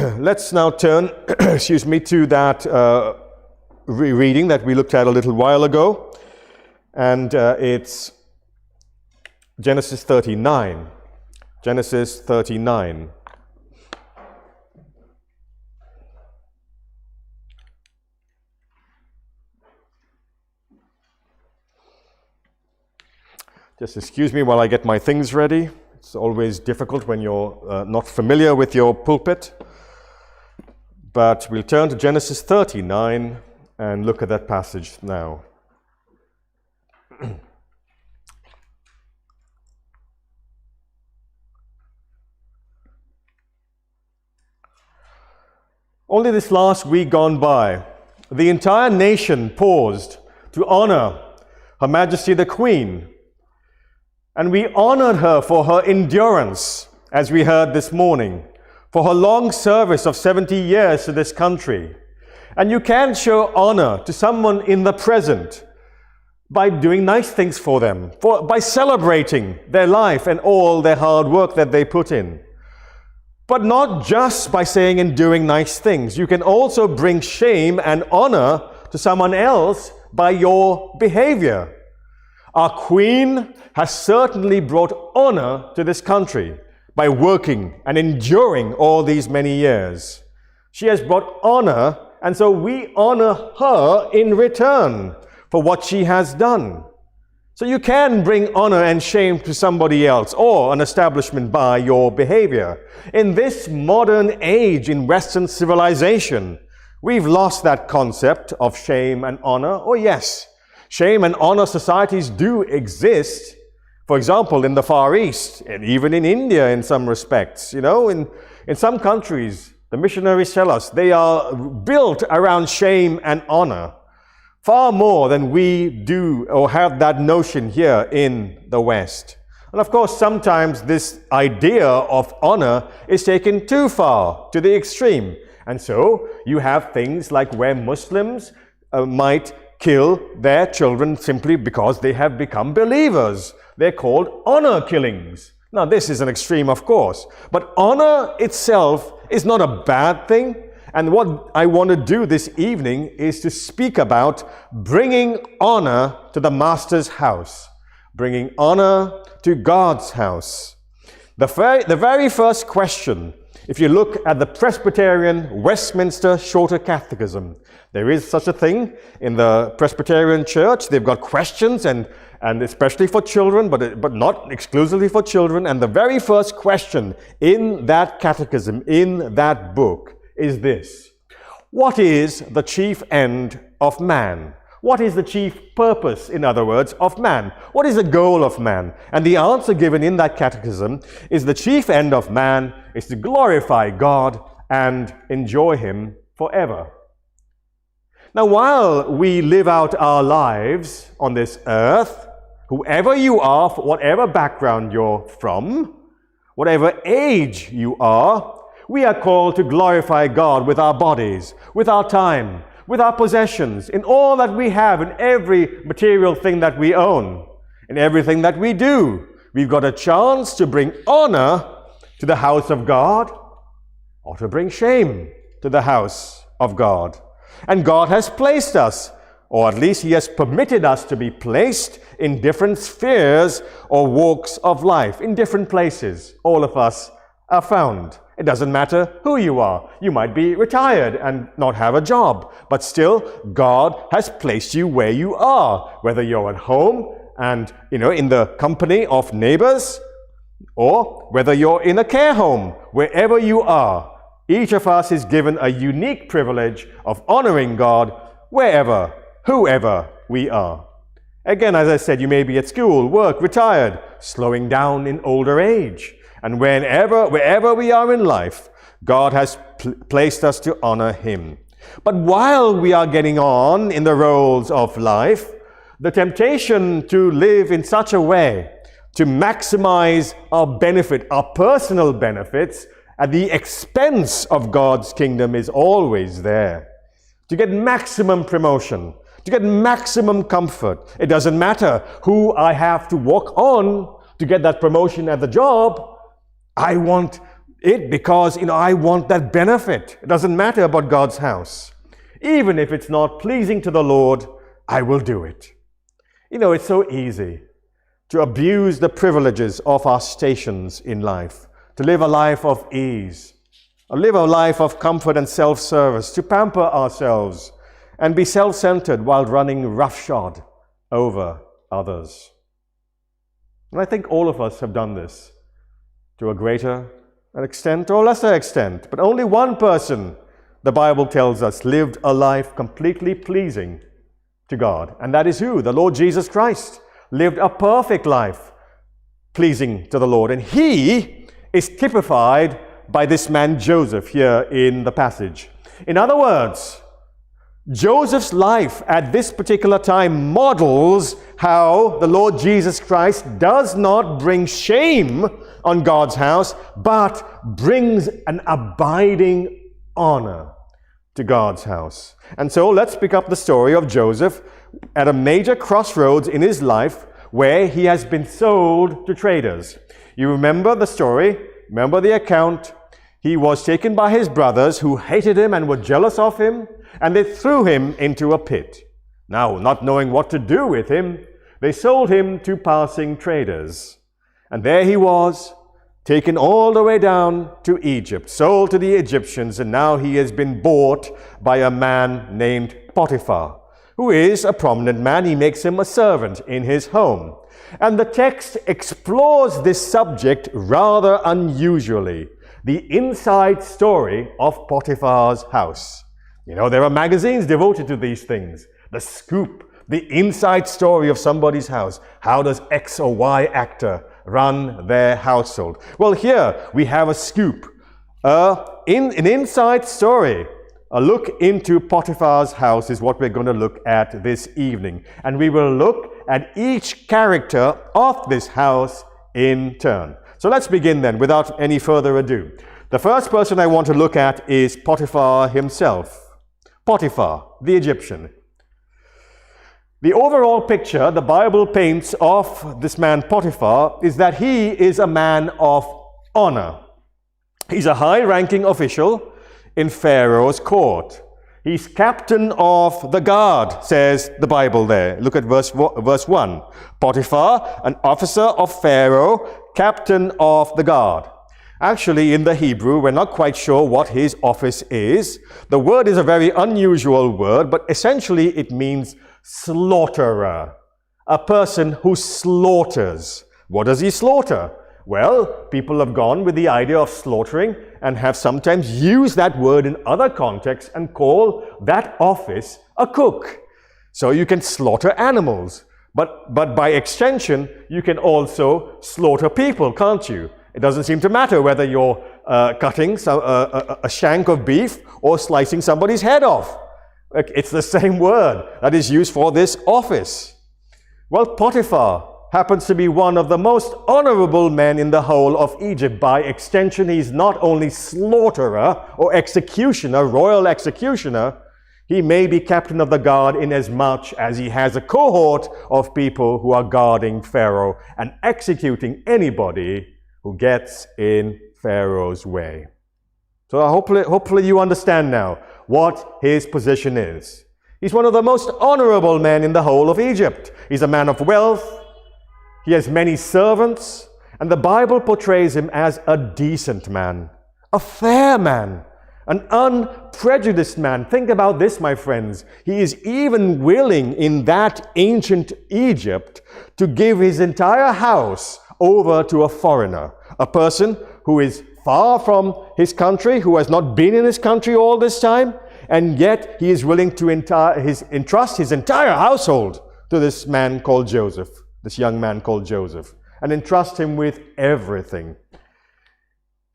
let's now turn, excuse me, to that reading that we looked at a little while ago. And it's Genesis 39. Genesis 39. Just excuse me while I get my things ready. It's always difficult when you're not familiar with your pulpit. But we'll turn to Genesis 39 and look at that passage now. Only this last week gone by, the entire nation paused to honor Her Majesty the Queen. And we honored her for her endurance, as we heard this morning, for her long service of 70 years to this country. And you can show honor to someone in the present by doing nice things for them, by celebrating their life and all their hard work that they put in. But not just by saying and doing nice things. You can also bring shame and honor to someone else by your behavior. Our Queen has certainly brought honor to this country by working and enduring all these many years. She has brought honor, and so we honor her in return for what she has done. So you can bring honor and shame to somebody else or an establishment by your behavior. In this modern age in Western civilization, we've lost that concept of shame and honor. Oh yes, shame and honor societies do exist. For example, in the Far East, and even in India in some respects. You know, in some countries, the missionaries tell us they are built around shame and honor, far more than we do or have that notion here in the West. And of course, sometimes this idea of honor is taken too far, to the extreme. And so you have things like where Muslims might kill their children simply because they have become believers. They're called honor killings. Now, this is an extreme, of course, but honor itself is not a bad thing. And what I want to do this evening is to speak about bringing honor to the Master's house, bringing honor to God's house. The very first question, if you look at the Presbyterian Westminster Shorter Catechism, there is such a thing in the Presbyterian Church. They've got questions, and especially for children, but not exclusively for children. And the very first question in that catechism, in that book, is this: what is the chief end of man? What is the chief purpose, in other words, of man? What is the goal of man? And the answer given in that catechism is the chief end of man is to glorify God and enjoy Him forever. Now, while we live out our lives on this earth, whoever you are, whatever background you're from, whatever age you are, we are called to glorify God with our bodies, with our time, with our possessions, in all that we have, in every material thing that we own, in everything that we do. We've got a chance to bring honor to the house of God or to bring shame to the house of God. And God has placed us, or at least He has permitted us to be placed in different spheres or walks of life, in different places. All of us are found. It doesn't matter who you are. You might be retired and not have a job, but still God has placed you where you are, whether you're at home and, in the company of neighbors, or whether you're in a care home, wherever you are. Each of us is given a unique privilege of honoring God wherever, whoever we are. Again, as I said, you may be at school, work, retired, slowing down in older age. And wherever we are in life, God has placed us to honor Him. But while we are getting on in the roles of life, the temptation to live in such a way to maximize our benefit, our personal benefits, at the expense of God's kingdom is always there. To get maximum promotion, to get maximum comfort. It doesn't matter who I have to walk on to get that promotion at the job. I want because, I want that benefit. It doesn't matter about God's house. Even if it's not pleasing to the Lord, I will do it. It's so easy to abuse the privileges of our stations in life, to live a life of ease, live a life of comfort and self-service, to pamper ourselves and be self-centered while running roughshod over others. And I think all of us have done this to a greater extent or lesser extent. But only one person, the Bible tells us, lived a life completely pleasing to God. And that is who? The Lord Jesus Christ lived a perfect life pleasing to the Lord. And he is typified by this man Joseph here in the passage. In other words, Joseph's life at this particular time models how the Lord Jesus Christ does not bring shame on God's house, but brings an abiding honor to God's house. And so let's pick up the story of Joseph at a major crossroads in his life where he has been sold to traders. You remember the story, remember the account. He was taken by his brothers who hated him and were jealous of him, and they threw him into a pit. Now, not knowing what to do with him, they sold him to passing traders. And there he was, taken all the way down to Egypt, sold to the Egyptians, and now he has been bought by a man named Potiphar, who is a prominent man. He makes him a servant in his home. And the text explores this subject rather unusually, the inside story of Potiphar's house. There are magazines devoted to these things. The scoop, the inside story of somebody's house. How does X or Y actor run their household? Well, here we have a scoop, in an inside story. A look into Potiphar's house is what we're going to look at this evening. And we will look at each character of this house in turn. So let's begin then, without any further ado. The first person I want to look at is Potiphar himself. Potiphar, the Egyptian. The overall picture the Bible paints of this man Potiphar is that he is a man of honor. He's a high-ranking official in Pharaoh's court. He's captain of the guard, says the Bible there. Look at verse 1. Potiphar, an officer of Pharaoh, captain of the guard. Actually, in the Hebrew, we're not quite sure what his office is. The word is a very unusual word, but essentially it means slaughterer. A person who slaughters. What does he slaughter? Well, people have gone with the idea of slaughtering and have sometimes used that word in other contexts and call that office a cook. So you can slaughter animals, but by extension, you can also slaughter people, can't you? It doesn't seem to matter whether you're cutting a shank of beef or slicing somebody's head off. It's the same word that is used for this office. Well, Potiphar happens to be one of the most honorable men in the whole of Egypt. By extension, he's not only slaughterer or executioner, royal executioner, he may be captain of the guard in as much as he has a cohort of people who are guarding Pharaoh and executing anybody who gets in Pharaoh's way. So hopefully you understand now what his position is. He's one of the most honorable men in the whole of Egypt. He's a man of wealth. He has many servants, and the Bible portrays him as a decent man, a fair man, an unprejudiced man. Think about this, my friends. He is even willing in that ancient Egypt to give his entire house over to a foreigner, a person who is far from his country, who has not been in his country all this time, and yet he is willing to entrust his entire household to this man called Joseph. This young man called Joseph, and entrust him with everything.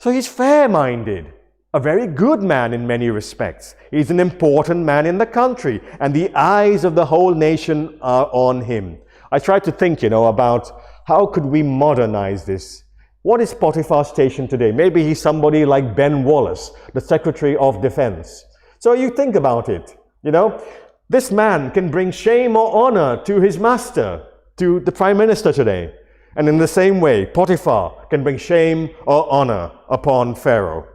So he's fair-minded, a very good man in many respects. He's an important man in the country, and the eyes of the whole nation are on him. I tried to think, about how could we modernize this. What is Potiphar's station today? Maybe he's somebody like Ben Wallace, the Secretary of Defense. So you think about it, this man can bring shame or honor to his master, to the Prime Minister today. And in the same way, Potiphar can bring shame or honor upon Pharaoh.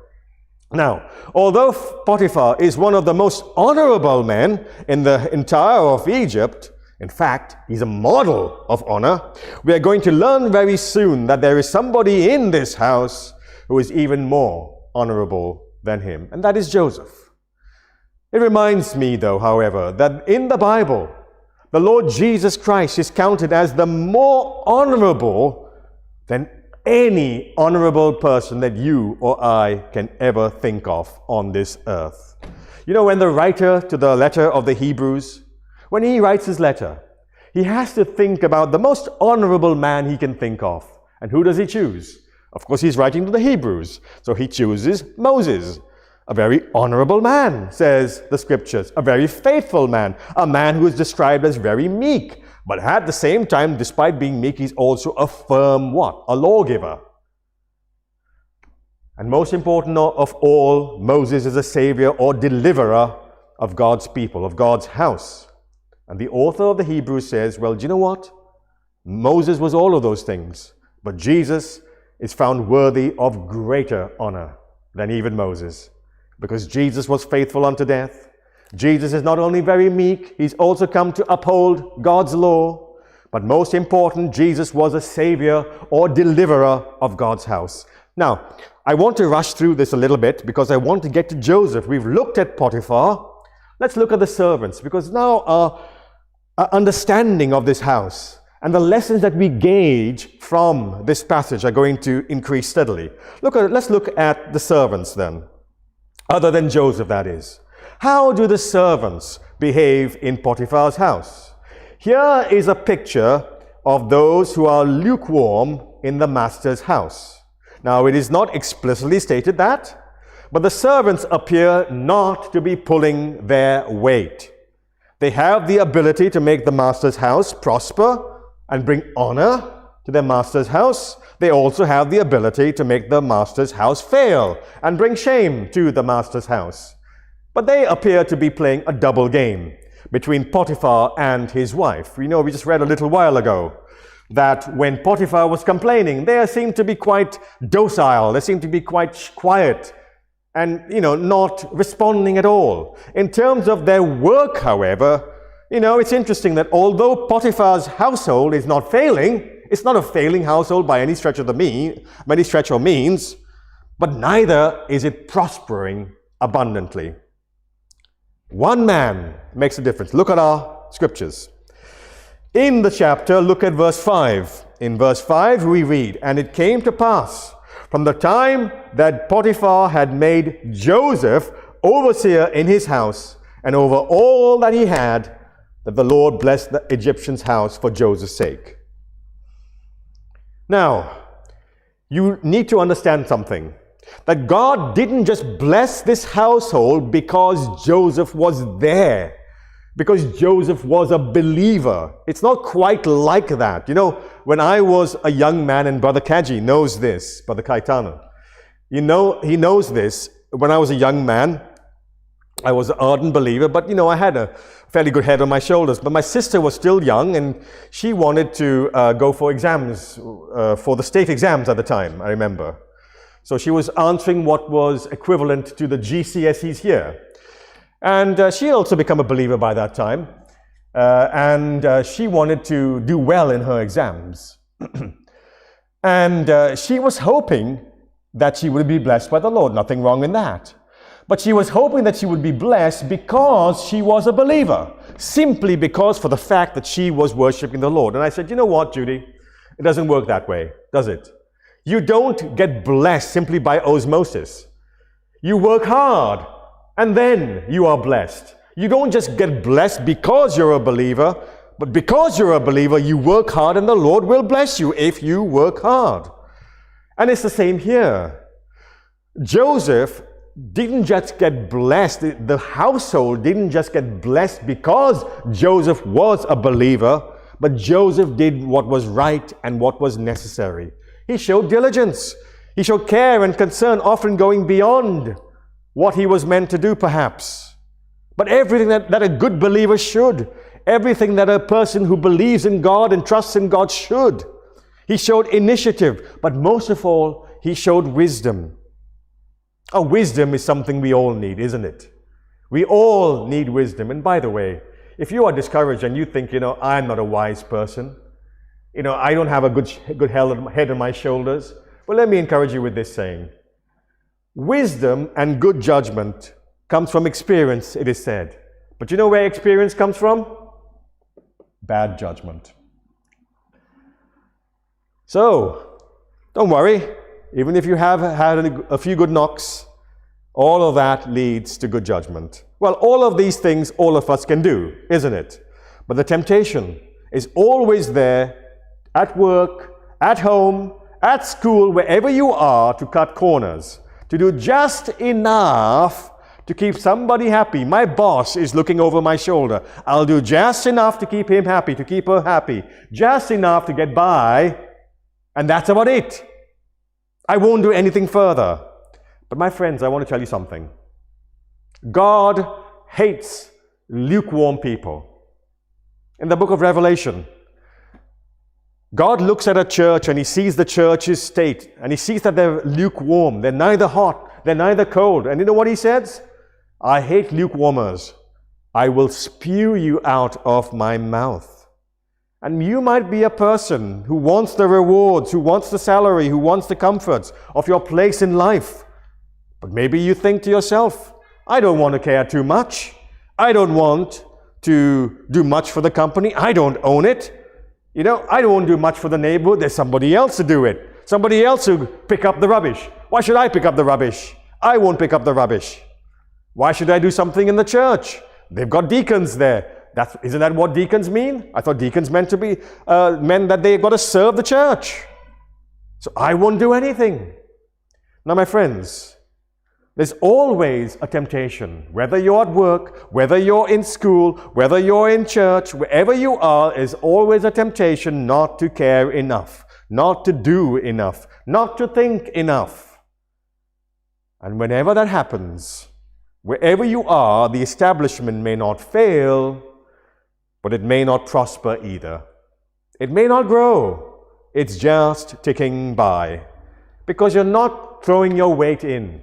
Now, although Potiphar is one of the most honorable men in the entire of Egypt, in fact, he's a model of honor, we are going to learn very soon that there is somebody in this house who is even more honorable than him, and that is Joseph. It reminds me, though, however, that in the Bible, the Lord Jesus Christ is counted as the more honorable than any honorable person that you or I can ever think of on this earth. You know, when the writer to the letter of the Hebrews, when he writes his letter, he has to think about the most honorable man he can think of. And who does he choose? Of course, he's writing to the Hebrews, so he chooses Moses. A very honorable man, says the scriptures, a very faithful man, a man who is described as very meek, but at the same time, despite being meek, he's also a firm what? A lawgiver. And most important of all, Moses is a savior or deliverer of God's people, of God's house. And the author of the Hebrews says, well, do you know what? Moses was all of those things, but Jesus is found worthy of greater honor than even Moses, because Jesus was faithful unto death. Jesus is not only very meek, he's also come to uphold God's law, but most important, Jesus was a savior or deliverer of God's house. Now, I want to rush through this a little bit because I want to get to Joseph. We've looked at Potiphar. Let's look at the servants, because now our understanding of this house and the lessons that we gauge from this passage are going to increase steadily. Let's look at the servants then, other than Joseph, that is. How do the servants behave in Potiphar's house? Here is a picture of those who are lukewarm in the master's house. Now, it is not explicitly stated that, but the servants appear not to be pulling their weight. They have the ability to make the master's house prosper and bring honor to their master's house. They also have the ability to make the master's house fail and bring shame to the master's house. But they appear to be playing a double game between Potiphar and his wife. We just read a little while ago that when Potiphar was complaining, they seemed to be quite docile. They seemed to be quite quiet and, not responding at all. In terms of their work, however, it's interesting that although Potiphar's household is not failing, it's not a failing household by any stretch or means, but neither is it prospering abundantly. One man makes a difference. Look at our scriptures. In the chapter, look at verse 5. In verse 5, we read, "And it came to pass, from the time that Potiphar had made Joseph overseer in his house, and over all that he had, that the Lord blessed the Egyptian's house for Joseph's sake." Now, you need to understand something. That God didn't just bless this household because Joseph was there, because Joseph was a believer. It's not quite like that. When I was a young man, and Brother Kaji knows this, Brother Caetano, he knows this. When I was a young man, I was an ardent believer, but I had a fairly good head on my shoulders. But my sister was still young, and she wanted to go for exams, for the state exams at the time, I remember. So she was answering what was equivalent to the GCSEs here. And she had also become a believer by that time. And she wanted to do well in her exams. And she was hoping that she would be blessed by the Lord. Nothing wrong in that. But she was hoping that she would be blessed because she was a believer. Simply because for the fact that she was worshiping the Lord. And I said, you know what, Judy? It doesn't work that way, does it? You don't get blessed simply by osmosis. You work hard, and then you are blessed. You don't just get blessed because you're a believer, but because you're a believer, you work hard, and the Lord will bless you if you work hard. And it's the same here. Joseph didn't just get blessed. The household didn't just get blessed because Joseph was a believer, but Joseph did what was right and what was necessary. He showed diligence. He showed care and concern, often going beyond what he was meant to do, perhaps. But everything that a good believer should, everything that a person who believes in God and trusts in God should. He showed initiative, but most of all, he showed wisdom. Wisdom is something we all need, isn't it? We all need wisdom. And by the way, if you are discouraged and you think, I'm not a wise person, I don't have a good head on my shoulders, well, let me encourage you with this saying. Wisdom and good judgment comes from experience, it is said. But you know where experience comes from? Bad judgment. So, don't worry. Even if you have had a few good knocks, all of that leads to good judgment. Well, all of these things all of us can do, isn't it? But the temptation is always there at work, at home, at school, wherever you are, to cut corners, to do just enough to keep somebody happy. My boss is looking over my shoulder. I'll do just enough to keep him happy, to keep her happy, just enough to get by, and that's about it. I won't do anything further. But my friends, I want to tell you something. God hates lukewarm people. In the book of Revelation, God looks at a church and he sees the church's state and he sees that they're lukewarm. They're neither hot, they're neither cold. And you know what he says? I hate lukewarmers. I will spew you out of my mouth. And you might be a person who wants the rewards, who wants the salary, who wants the comforts of your place in life. But maybe you think to yourself, I don't want to care too much. I don't want to do much for the company. I don't own it. I don't want to do much for the neighborhood. There's somebody else to do it. Somebody else to pick up the rubbish. Why should I pick up the rubbish? I won't pick up the rubbish. Why should I do something in the church? They've got deacons there. Isn't that what deacons mean? I thought deacons meant that they've got to serve the church. So I won't do anything. Now, my friends, there's always a temptation, whether you're at work, whether you're in school, whether you're in church, wherever you are, is always a temptation not to care enough, not to do enough, not to think enough. And whenever that happens, wherever you are, the establishment may not fail, but it may not prosper either. It may not grow. It's just ticking by. Because you're not throwing your weight in.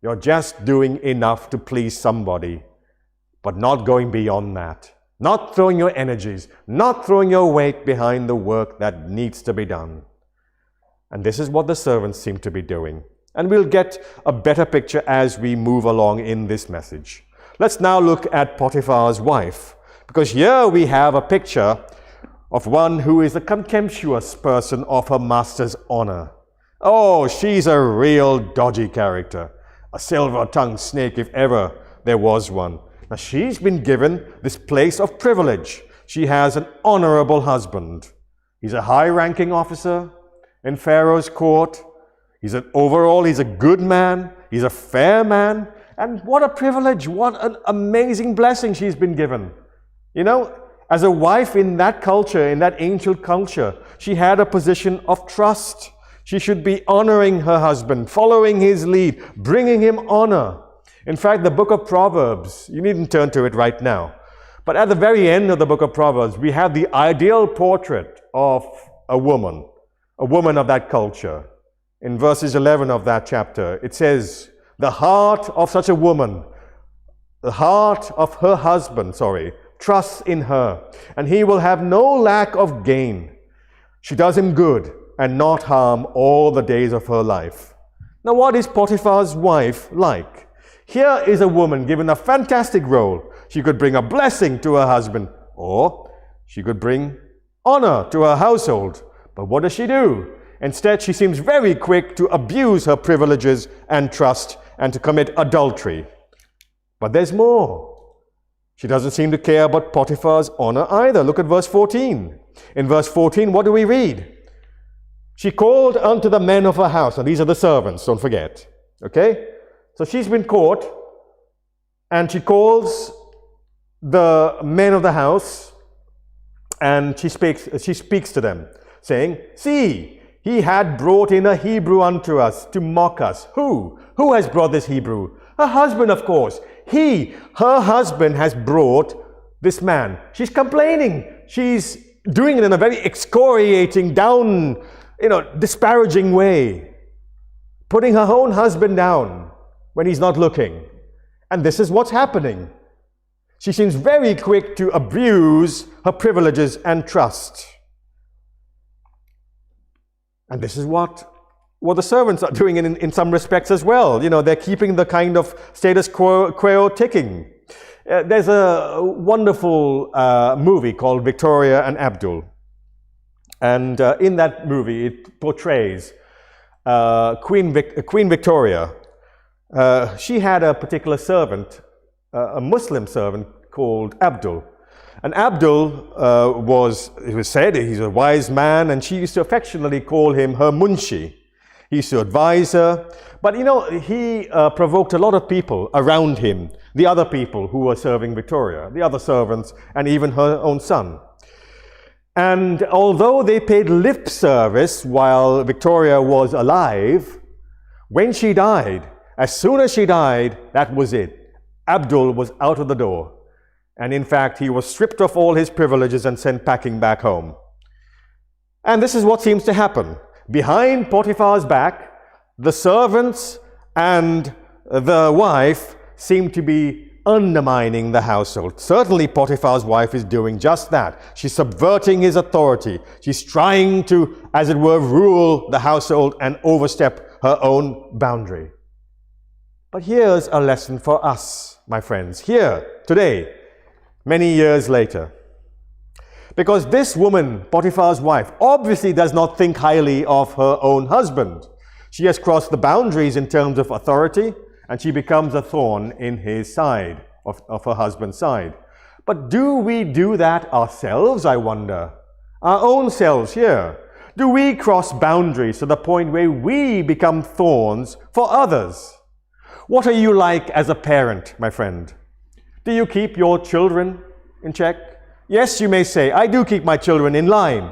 You're just doing enough to please somebody, but not going beyond that. Not throwing your energies, not throwing your weight behind the work that needs to be done. And this is what the servants seem to be doing. And we'll get a better picture as we move along in this message. Let's now look at Potiphar's wife, because here we have a picture of one who is a contemptuous person of her master's honor. Oh, she's a real dodgy character. A silver-tongued snake, if ever there was one. Now, she's been given this place of privilege. She has an honorable husband. He's a high-ranking officer in Pharaoh's court. He's a good man. He's a fair man. And what a privilege, what an amazing blessing she's been given. As a wife in that culture, in that ancient culture, she had a position of trust. She should be honoring her husband, following his lead, bringing him honor. In fact, the book of Proverbs, you needn't turn to it right now, but at the very end of the book of Proverbs, we have the ideal portrait of a woman of that culture. In verses 11 of that chapter, it says, the heart of such a woman, the heart of her husband, trusts in her, and he will have no lack of gain. She does him good and not harm all the days of her life. Now, what is Potiphar's wife like? Here is a woman given a fantastic role. She could bring a blessing to her husband, or she could bring honor to her household. But what does she do? Instead, she seems very quick to abuse her privileges and trust and to commit adultery. But there's more. She doesn't seem to care about Potiphar's honor either. Look at verse 14. In verse 14, what do we read? She called unto the men of her house. Now, these are the servants, don't forget. Okay? So she's been caught, and she calls the men of the house, and she speaks to them, saying, see, he had brought in a Hebrew unto us to mock us. Who? Who has brought this Hebrew? Her husband, of course. Her husband has brought this man. She's complaining. She's doing it in a very excoriating, disparaging way, putting her own husband down when he's not looking. And this is what's happening. She seems very quick to abuse her privileges and trust. And this is what the servants are doing in some respects as well. They're keeping the kind of status quo ticking. There's a wonderful movie called Victoria and Abdul. And in that movie, it portrays Queen Victoria. She had a particular servant, a Muslim servant called Abdul. And Abdul it was said, he's a wise man, and she used to affectionately call him her munshi. He used to advise her. But he provoked a lot of people around him, the other people who were serving Victoria, the other servants, and even her own son. And although they paid lip service while Victoria was alive, when she died, as soon as she died, that was it. Abdul was out of the door. And in fact, he was stripped of all his privileges and sent packing back home. And this is what seems to happen. Behind Potiphar's back, the servants and the wife seem to be undermining the household. Certainly Potiphar's wife is doing just that. She's subverting his authority. She's trying to, as it were, rule the household and overstep her own boundary. But here's a lesson for us, my friends, here, today, many years later. Because this woman, Potiphar's wife, obviously does not think highly of her own husband. She has crossed the boundaries in terms of authority, and she becomes a thorn in his side, of her husband's side. But do we do that ourselves, I wonder? Our own selves here? Do we cross boundaries to the point where we become thorns for others? What are you like as a parent, my friend? Do you keep your children in check? Yes, you may say, I do keep my children in line.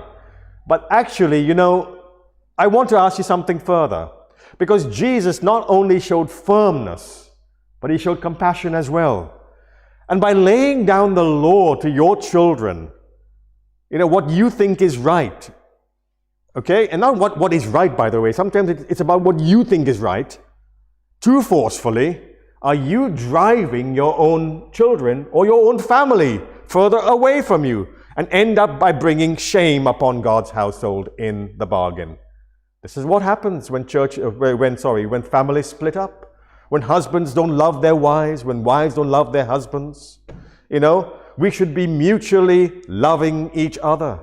But actually, I want to ask you something further. Because Jesus not only showed firmness, but he showed compassion as well. And by laying down the law to your children, what you think is right, okay? And not what is right, by the way. Sometimes it's about what you think is right. Too forcefully, are you driving your own children or your own family further away from you and end up by bringing shame upon God's household in the bargain? This is what happens when families split up, when husbands don't love their wives, when wives don't love their husbands. We should be mutually loving each other.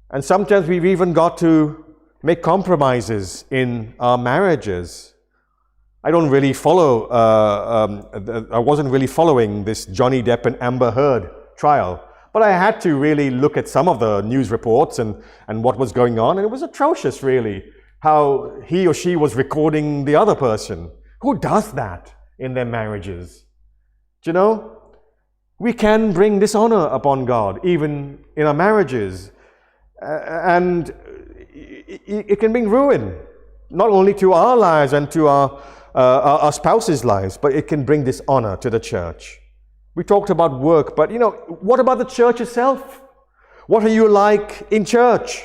And sometimes we've even got to make compromises in our marriages. I don't really follow, I wasn't really following this Johnny Depp and Amber Heard trial, but I had to really look at some of the news reports and what was going on, and it was atrocious, really, how he or she was recording the other person. Who does that in their marriages? Do we can bring dishonor upon God, even in our marriages, and it can bring ruin, not only to our lives and to our spouses' lives, but it can bring dishonor to the church. We talked about work, but what about the church itself? What are you like in church?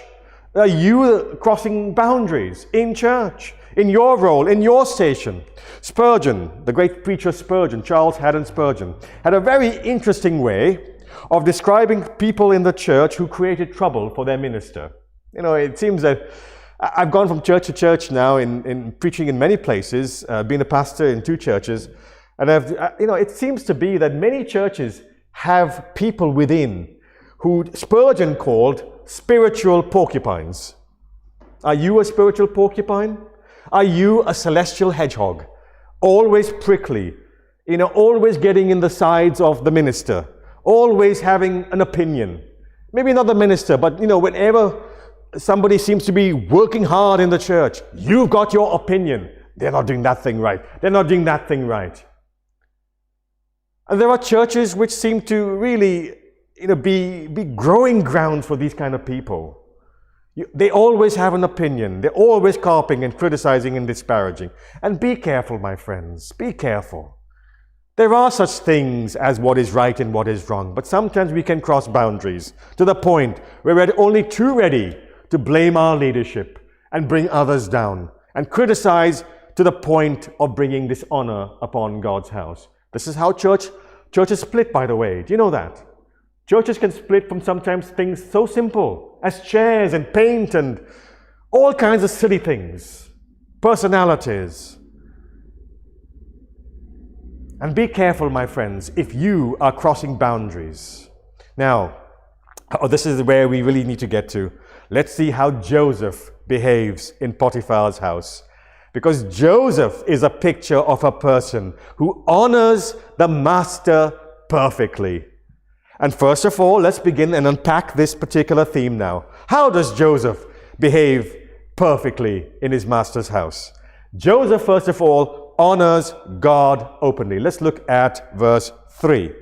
Are you crossing boundaries in church, in your role, in your station? Spurgeon, the great preacher Spurgeon, Charles Haddon Spurgeon, had a very interesting way of describing people in the church who created trouble for their minister. It seems that I've gone from church to church now in preaching in many places, being a pastor in 2 churches, and it seems to be that many churches have people within who Spurgeon called spiritual porcupines. Are you a spiritual porcupine? Are you a celestial hedgehog? Always prickly, always getting in the sides of the minister, always having an opinion. Maybe not the minister, but whenever somebody seems to be working hard in the church, you've got your opinion. They're not doing that thing right. They're not doing that thing right. And there are churches which seem to really be growing grounds for these kind of people. They always have an opinion. They're always carping and criticizing and disparaging. And be careful, my friends. Be careful. There are such things as what is right and what is wrong, but sometimes we can cross boundaries to the point where we're only too ready to blame our leadership and bring others down and criticize to the point of bringing dishonor upon God's house. This is how churches split, by the way. Do you know that? Churches can split from sometimes things so simple as chairs and paint and all kinds of silly things, personalities. And be careful, my friends, if you are crossing boundaries. Now, this is where we really need to get to. Let's see how Joseph behaves in Potiphar's house. Because Joseph is a picture of a person who honors the master perfectly. And first of all, let's begin and unpack this particular theme now. How does Joseph behave perfectly in his master's house? Joseph, first of all, honors God openly. Let's look at verse 3.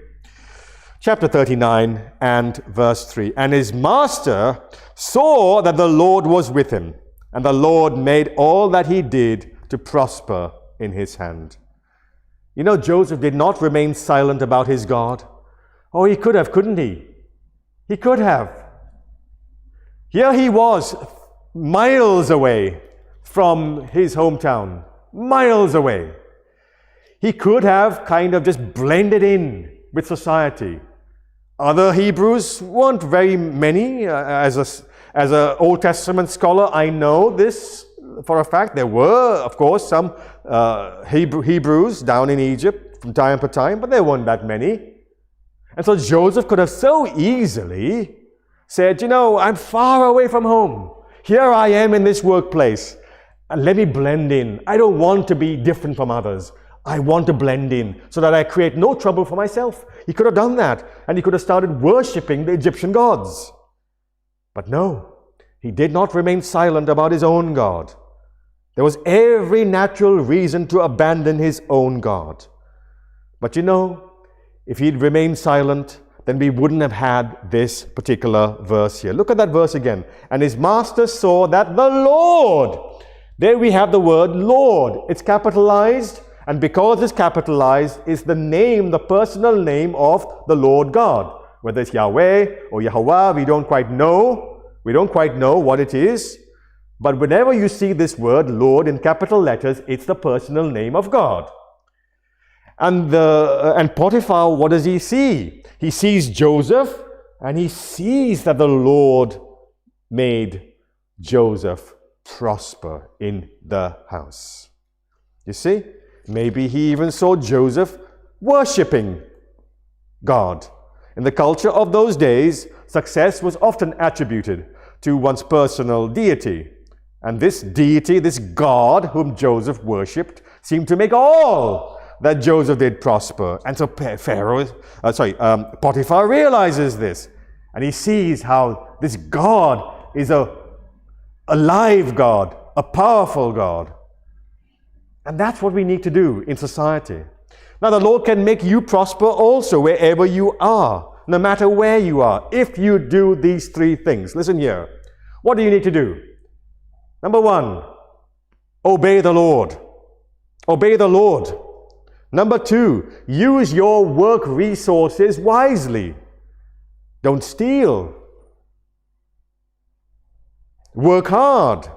Chapter 39 and verse 3. And his master saw that the Lord was with him, and the Lord made all that he did to prosper in his hand. You know, Joseph did not remain silent about his God. Oh, he could have, couldn't he? He could have. Here he was, miles away from his hometown. Miles away. He could have kind of just blended in with society. Other Hebrews weren't very many. As an Old Testament scholar, I know this for a fact. There were, of course, some Hebrews down in Egypt from time to time, but there weren't that many. And so Joseph could have so easily said, you know, I'm far away from home. Here I am in this workplace. And let me blend in. I don't want to be different from others. I want to blend in so that I create no trouble for myself. He could have done that. And he could have started worshipping the Egyptian gods. But no, he did not remain silent about his own God. There was every natural reason to abandon his own God. But you know, if he'd remained silent, then we wouldn't have had this particular verse here. Look at that verse again. And his master saw that the Lord, there we have the word Lord. It's capitalized, and because it's capitalized, it's the name, the personal name of the Lord God. Whether it's Yahweh or Yahweh, we don't quite know. We don't quite know what it is. But whenever you see this word Lord in capital letters, it's the personal name of God. And Potiphar, what does he see? He sees Joseph, and he sees that the Lord made Joseph prosper in the house. You see? Maybe he even saw Joseph worshipping God. In the culture of those days, success was often attributed to one's personal deity. And this deity, this God whom Joseph worshipped, seemed to make all that Joseph did prosper. And so Potiphar realizes this. And he sees how this God is a live God, a powerful God. And that's what we need to do in society. Now, the Lord can make you prosper also wherever you are, no matter where you are, if you do these three things. Listen here. What do you need to do? Number one, obey the Lord. Obey the Lord. Number two, use your work resources wisely. Don't steal. Work hard.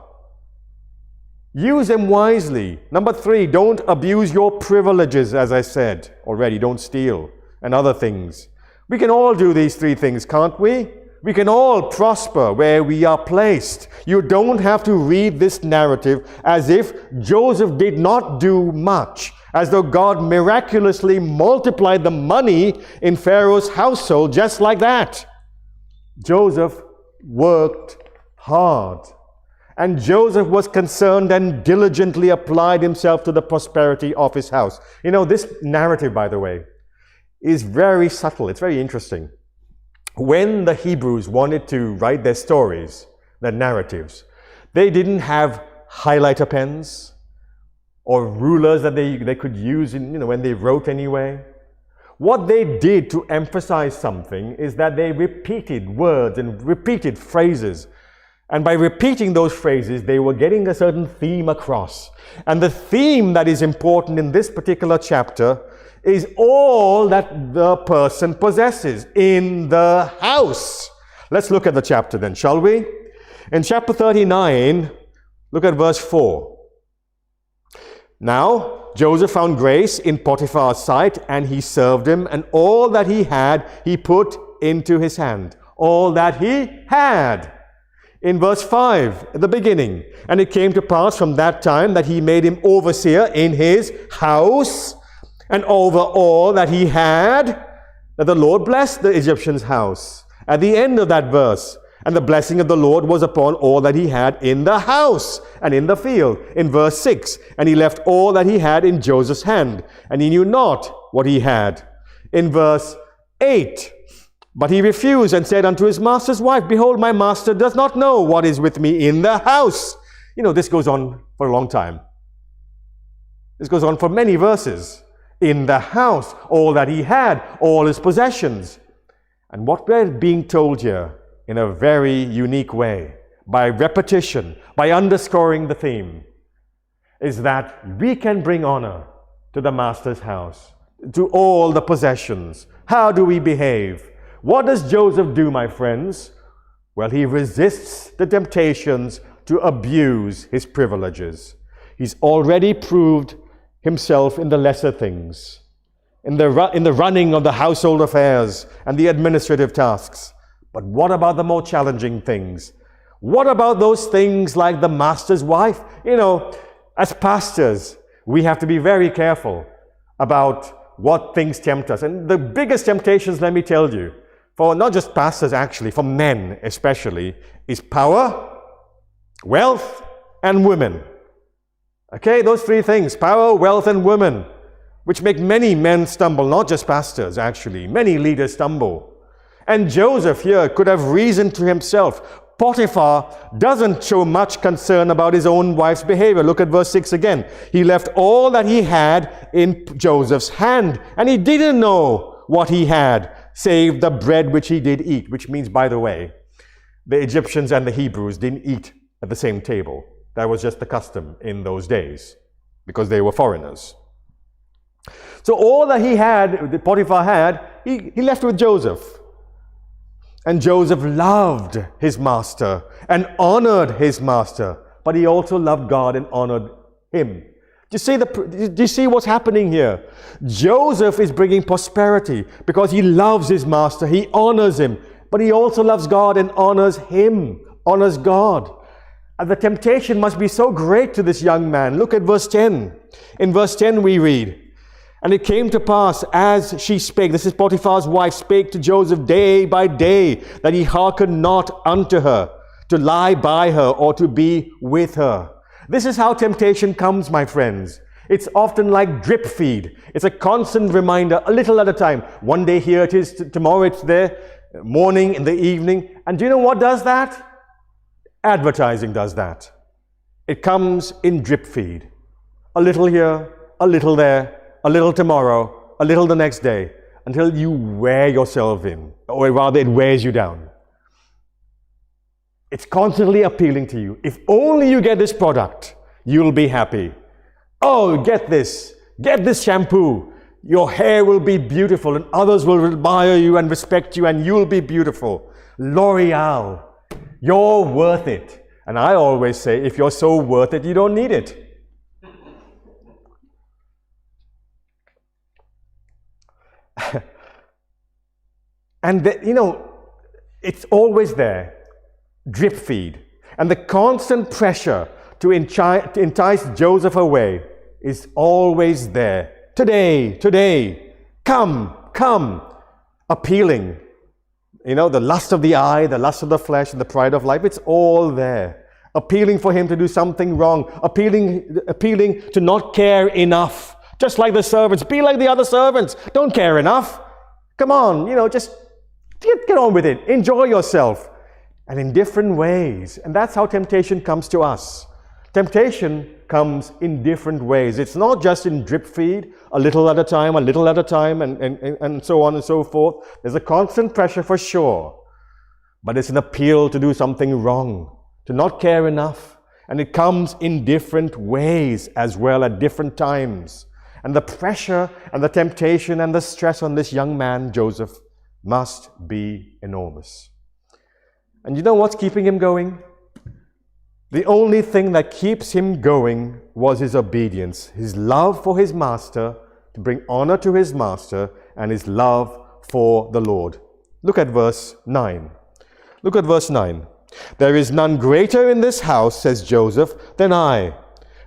Use them wisely. Number three, don't abuse your privileges, as I said already. Don't steal and other things. We can all do these three things, can't we? We can all prosper where we are placed. You don't have to read this narrative as if Joseph did not do much, as though God miraculously multiplied the money in Pharaoh's household just like that. Joseph worked hard. And Joseph was concerned and diligently applied himself to the prosperity of his house. You know, this narrative, by the way, is very subtle. It's very interesting. When the Hebrews wanted to write their stories, their narratives, they didn't have highlighter pens or rulers that they could use when they wrote anyway. What they did to emphasize something is that they repeated words and repeated phrases. And by repeating those phrases, they were getting a certain theme across. And the theme that is important in this particular chapter is all that the person possesses in the house. Let's look at the chapter then, shall we? In chapter 39, look at verse 4. Now, Joseph found grace in Potiphar's sight, and he served him, and all that he had, he put into his hand. All that he had. In verse 5, at the beginning, and it came to pass from that time that he made him overseer in his house, and over all that he had, that the Lord blessed the Egyptian's house. At the end of that verse, and the blessing of the Lord was upon all that he had in the house and in the field. In verse 6, and he left all that he had in Joseph's hand, and he knew not what he had. In verse 8, but he refused and said unto his master's wife, Behold, my master does not know what is with me in the house. You know, this goes on for a long time. This goes on for many verses. In the house, all that he had, all his possessions. And what we're being told here, in a very unique way, by repetition, by underscoring the theme, is that we can bring honor to the master's house, to all the possessions. How do we behave? What does Joseph do, my friends? Well, he resists the temptations to abuse his privileges. He's already proved himself in the lesser things, in the running of the household affairs and the administrative tasks. But what about the more challenging things? What about those things like the master's wife? You know, as pastors, we have to be very careful about what things tempt us. And the biggest temptations, let me tell you, for not just pastors actually, for men especially, is power, wealth, and women. Okay, those three things, power, wealth, and women, which make many men stumble, not just pastors actually, many leaders stumble. And Joseph here could have reasoned to himself. Potiphar doesn't show much concern about his own wife's behavior. Look at verse 6 again. He left all that he had in Joseph's hand, and he didn't know what he had, save the bread which he did eat, which means, by the way, the Egyptians and the Hebrews didn't eat at the same table. That was just the custom in those days, because they were foreigners. So all that he had, that Potiphar had, he left with Joseph. And Joseph loved his master and honored his master, but he also loved God and honored him. Do you see what's happening here? Joseph is bringing prosperity because he loves his master, he honors him, but he also loves God and honors him, honors God. And the temptation must be so great to this young man. Look at verse 10. In verse 10 we read, and it came to pass as she spake, this is Potiphar's wife, spake to Joseph day by day, that he hearkened not unto her, to lie by her or to be with her. This is how temptation comes, my friends. It's often like drip feed. It's a constant reminder, a little at a time. One day here it is, tomorrow it's there, morning, in the evening. And do you know what does that? Advertising does that. It comes in drip feed. A little here, a little there, a little tomorrow, a little the next day, until you wear yourself in, or rather it wears you down. It's constantly appealing to you. If only you get this product, you'll be happy. Oh, get this shampoo. Your hair will be beautiful and others will admire you and respect you and you'll be beautiful. L'Oreal, you're worth it. And I always say, if you're so worth it, you don't need it. And it's always there, drip feed. And the constant pressure to entice Joseph away is always there. Today, come, appealing. The lust of the eye, the lust of the flesh, and the pride of life, it's all there. Appealing for him to do something wrong, appealing to not care enough. Just like the servants, be like the other servants. Don't care enough. Come on, just get on with it. Enjoy yourself. And in different ways. And that's how temptation comes to us. Temptation comes in different ways. It's not just in drip feed, a little at a time, and so on and so forth. There's a constant pressure for sure. But it's an appeal to do something wrong, to not care enough. And it comes in different ways as well at different times. And the pressure and the temptation and the stress on this young man, Joseph, must be enormous. And you know what's keeping him going? The only thing that keeps him going was his obedience, his love for his master, to bring honor to his master, and his love for the Lord. Look at verse 9. Look at verse 9. There is none greater in this house, says Joseph, than I.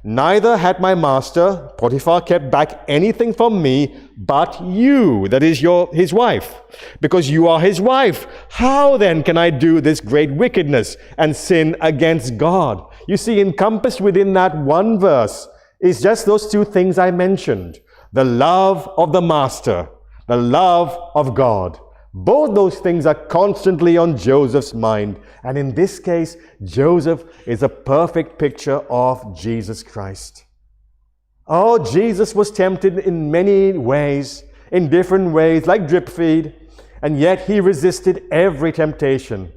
Neither had my master, Potiphar, kept back anything from me but you, that is his wife, because you are his wife. How then can I do this great wickedness and sin against God? You see, encompassed within that one verse is just those two things I mentioned. The love of the master, the love of God. Both those things are constantly on Joseph's mind. And in this case, Joseph is a perfect picture of Jesus Christ. Oh, Jesus was tempted in many ways, in different ways, like drip feed, and yet he resisted every temptation.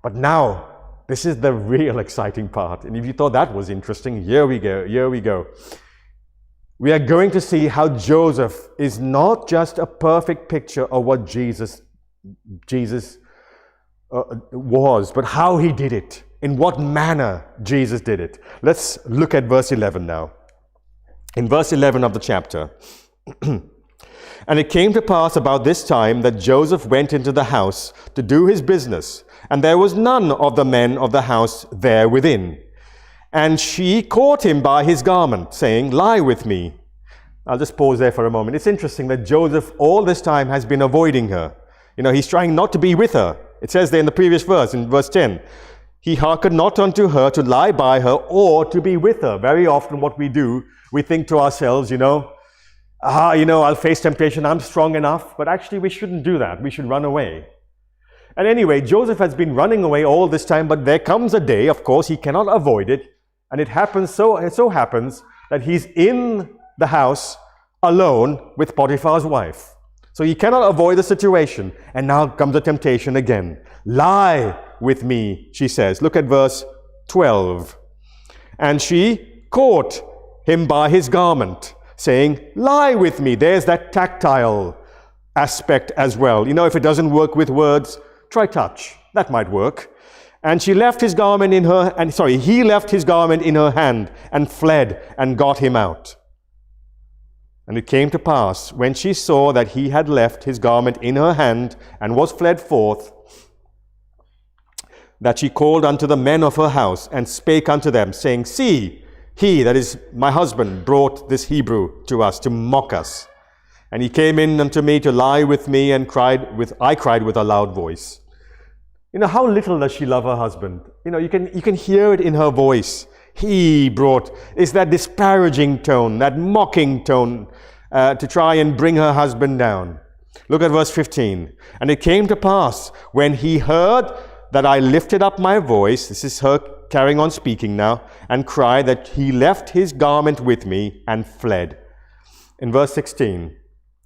But now, this is the real exciting part. And if you thought that was interesting, here we go. We are going to see how Joseph is not just a perfect picture of what Jesus was, but how he did it, in what manner Jesus did it. Let's look at verse 11 now. In verse 11 of the chapter, and it came to pass about this time that Joseph went into the house to do his business, and there was none of the men of the house there within. And she caught him by his garment, saying, Lie with me. I'll just pause there for a moment. It's interesting that Joseph all this time has been avoiding her. He's trying not to be with her. It says there in the previous verse, in verse 10, he hearkened not unto her to lie by her or to be with her. Very often what we do, we think to ourselves, I'll face temptation, I'm strong enough. But actually we shouldn't do that. We should run away. And anyway, Joseph has been running away all this time, but there comes a day, of course, he cannot avoid it. And it so happens that he's in the house alone with Potiphar's wife. So he cannot avoid the situation. And now comes the temptation again. Lie with me, she says. Look at verse 12. And she caught him by his garment, saying, Lie with me. There's that tactile aspect as well. If it doesn't work with words, try touch. That might work. And he left his garment in her hand and fled and got him out. And it came to pass, when she saw that he had left his garment in her hand and was fled forth, that she called unto the men of her house and spake unto them, saying, See, he, that is my husband, brought this Hebrew to us to mock us. And he came in unto me to lie with me, and I cried with a loud voice. How little does she love her husband? You can hear it in her voice. He brought, is that disparaging tone, that mocking tone, to try and bring her husband down. Look at verse 15. And it came to pass, when he heard that I lifted up my voice, this is her carrying on speaking now, and cried, that he left his garment with me and fled. In verse 16,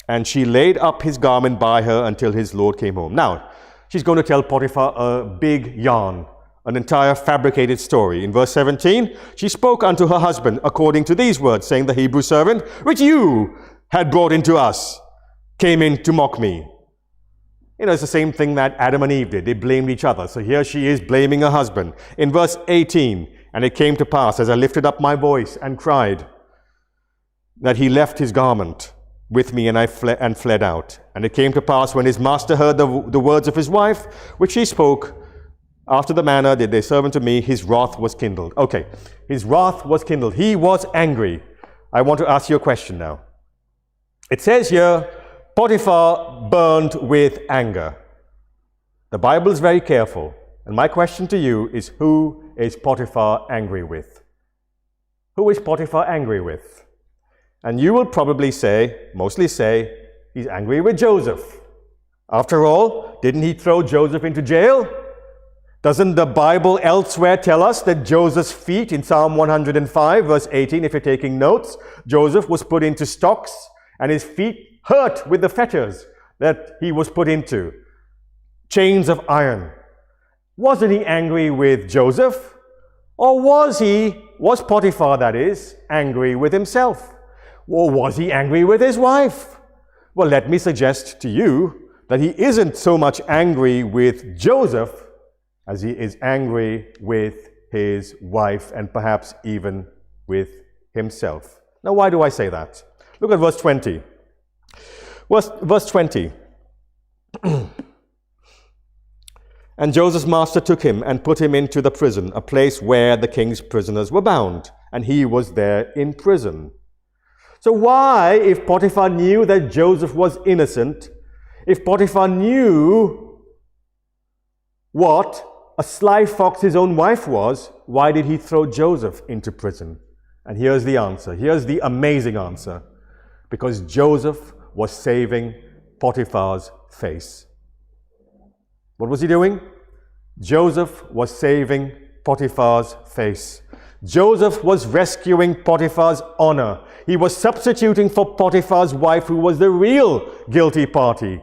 and she laid up his garment by her until his Lord came home. Now, she's going to tell Potiphar a big yarn, an entire fabricated story. In verse 17, she spoke unto her husband according to these words, saying, The Hebrew servant, which you had brought into us, came in to mock me. It's the same thing that Adam and Eve did. They blamed each other. So here she is blaming her husband. In verse 18, and it came to pass, as I lifted up my voice and cried, that he left his garment with me, and I fled out. And it came to pass, when his master heard the words of his wife, which he spoke, after the manner did they serve unto me, his wrath was kindled. Okay, his wrath was kindled. He was angry. I want to ask you a question now. It says here, Potiphar burned with anger. The Bible is very careful. And my question to you is, who is Potiphar angry with? Who is Potiphar angry with? And you will probably mostly say, he's angry with Joseph. After all, didn't he throw Joseph into jail? Doesn't the Bible elsewhere tell us that Joseph's feet, in Psalm 105, verse 18, if you're taking notes, Joseph was put into stocks, and his feet hurt with the fetters that he was put into, chains of iron. Wasn't he angry with Joseph? Or was Potiphar, that is, angry with himself? Or was he angry with his wife? Well, let me suggest to you that he isn't so much angry with Joseph as he is angry with his wife and perhaps even with himself. Now, why do I say that? Look at verse 20. Verse 20. And Joseph's master took him and put him into the prison, a place where the king's prisoners were bound, and he was there in prison. So why, if Potiphar knew that Joseph was innocent, if Potiphar knew what a sly fox his own wife was, why did he throw Joseph into prison? And here's the answer. Here's the amazing answer. Because Joseph was saving Potiphar's face. What was he doing? Joseph was saving Potiphar's face. Joseph was rescuing Potiphar's honor. He was substituting for Potiphar's wife, who was the real guilty party.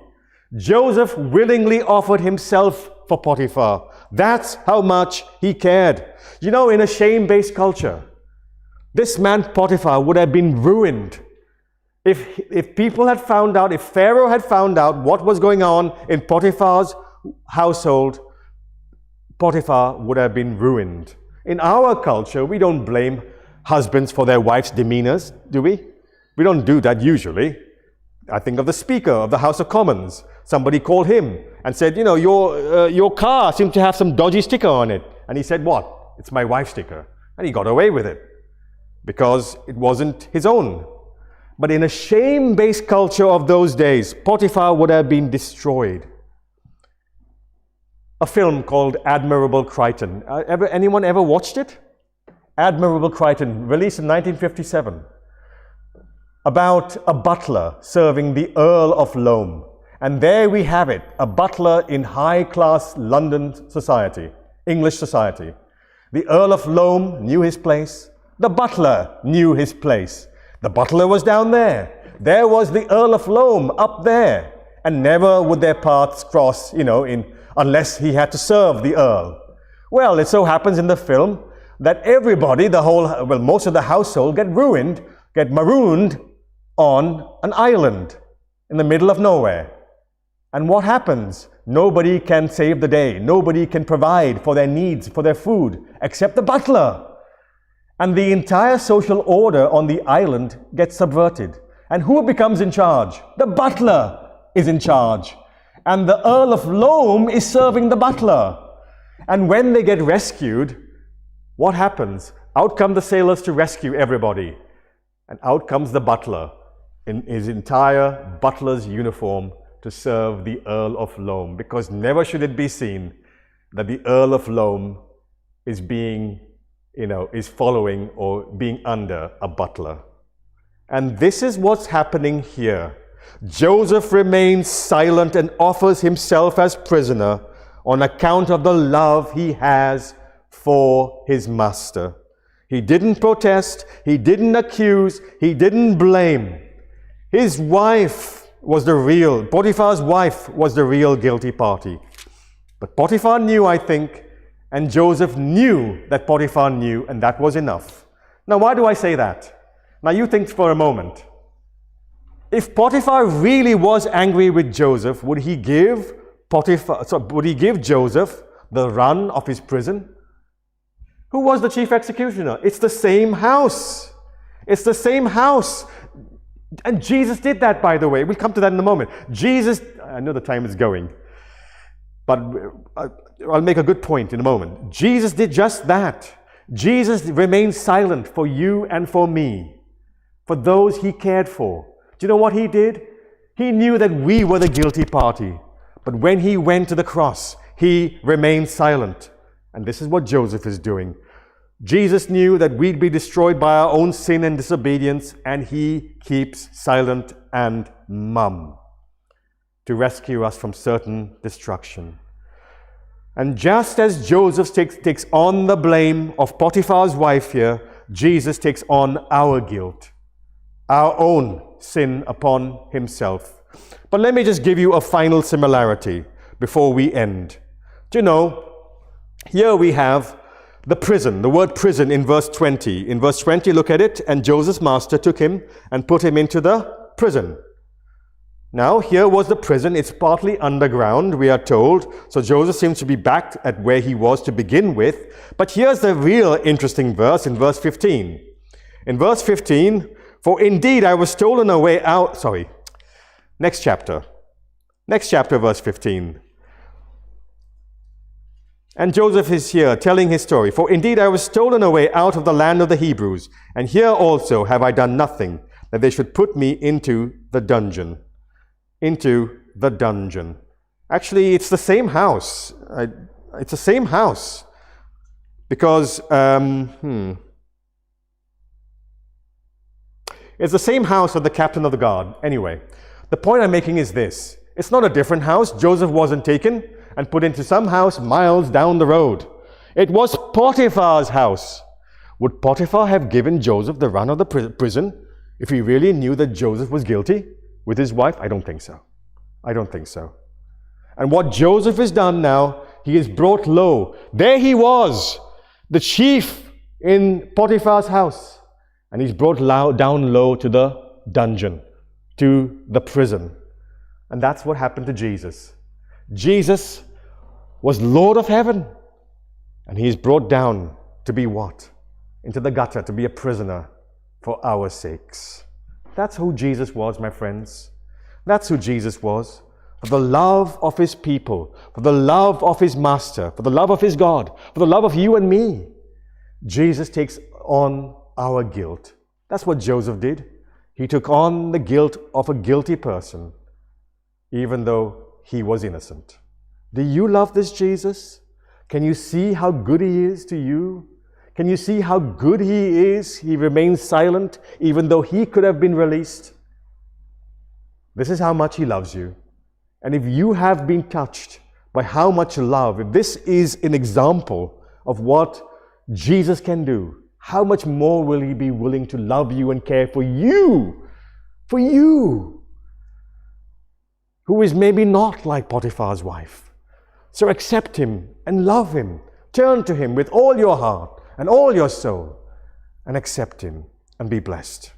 Joseph willingly offered himself for Potiphar. That's how much he cared. You know, in a shame-based culture, this man Potiphar would have been ruined if people had found out, if Pharaoh had found out what was going on in Potiphar's household. Potiphar would have been ruined. In our culture, we don't blame husbands for their wives' demeanors, do we? We don't do that usually. I think of the Speaker of the House of Commons. Somebody called him and said, you know, your car seems to have some dodgy sticker on it. And he said, what? It's my wife's sticker. And he got away with it because it wasn't his own. But in a shame-based culture of those days, Potiphar would have been destroyed. A film called Admirable Crichton. Anyone ever watched it? Admirable Crichton, released in 1957. About a butler serving the Earl of Loam. And there we have it, a butler in high-class London society, English society. The Earl of Loam knew his place. The butler knew his place. The butler was down there. There was the Earl of Loam up there. And never would their paths cross, unless he had to serve the Earl. Well, it so happens in the film that everybody, most of the household get marooned on an island in the middle of nowhere. And what happens? Nobody can save the day. Nobody can provide for their needs, for their food, except the butler. And the entire social order on the island gets subverted. And who becomes in charge? The butler is in charge. And the Earl of Loam is serving the butler. And when they get rescued, what happens? Out come the sailors to rescue everybody. And out comes the butler in his entire butler's uniform to serve the Earl of Loam, because never should it be seen that the Earl of Loam is is following or being under a butler. And this is what's happening here. Joseph remains silent and offers himself as prisoner on account of the love he has for his master. He didn't protest, he didn't accuse, he didn't blame. His wife was Potiphar's wife was the real guilty party. But Potiphar knew, I think, and Joseph knew that Potiphar knew, and that was enough. Now, why do I say that? Now, you think for a moment. If Potiphar really was angry with Joseph, would he give Joseph the run of his prison? Who was the chief executioner? It's the same house. It's the same house. And Jesus did that, by the way. We'll come to that in a moment. I know the time is going, but I'll make a good point in a moment. Jesus did just that. Jesus remained silent for you and for me, for those he cared for. Do you know what he did? He knew that we were the guilty party. But when he went to the cross, he remained silent. And this is what Joseph is doing. Jesus knew that we'd be destroyed by our own sin and disobedience, and he keeps silent and mum to rescue us from certain destruction. And just as Joseph takes on the blame of Potiphar's wife here, Jesus takes on our guilt, our own sin upon himself. But let me just give you a final similarity before we end. Do you know, Here we have the prison, the word prison in verse 20. In verse 20, look at it. And Joseph's master took him and put him into the prison. Now, here was the prison. It's partly underground, we are told. So Joseph seems to be back at where he was to begin with. But here's the real interesting verse in verse 15. In verse 15, for indeed I was stolen away out... Next chapter, verse 15. And Joseph is here telling his story. For indeed I was stolen away out of the land of the Hebrews, and here also have I done nothing, that they should put me into the dungeon. Into the dungeon. Actually, it's the same house. It's the same house. Because, it's the same house of the captain of the guard. Anyway, the point I'm making is this. It's not a different house. Joseph wasn't taken and put into some house miles down the road. It was Potiphar's house. Would Potiphar have given Joseph the run of the prison if he really knew that Joseph was guilty with his wife? I don't think so. I don't think so. And what Joseph has done now, he is brought low. There he was, the chief in Potiphar's house. And he's brought down low to the dungeon, to the prison. And that's what happened to Jesus. Jesus was Lord of heaven. And he's brought down to be what? Into the gutter, to be a prisoner for our sakes. That's who Jesus was, my friends. That's who Jesus was. For the love of his people, for the love of his master, for the love of his God, for the love of you and me. Jesus takes on our guilt. That's what Joseph did. He took on the guilt of a guilty person, even though he was innocent. Do you love this Jesus? Can you see how good he is to you? Can you see how good he is? He remains silent, even though he could have been released. This is how much he loves you. And if you have been touched by how much love, if this is an example of what Jesus can do, how much more will he be willing to love you and care for you, who is maybe not like Potiphar's wife. So accept him and love him. Turn to him with all your heart and all your soul and accept him and be blessed.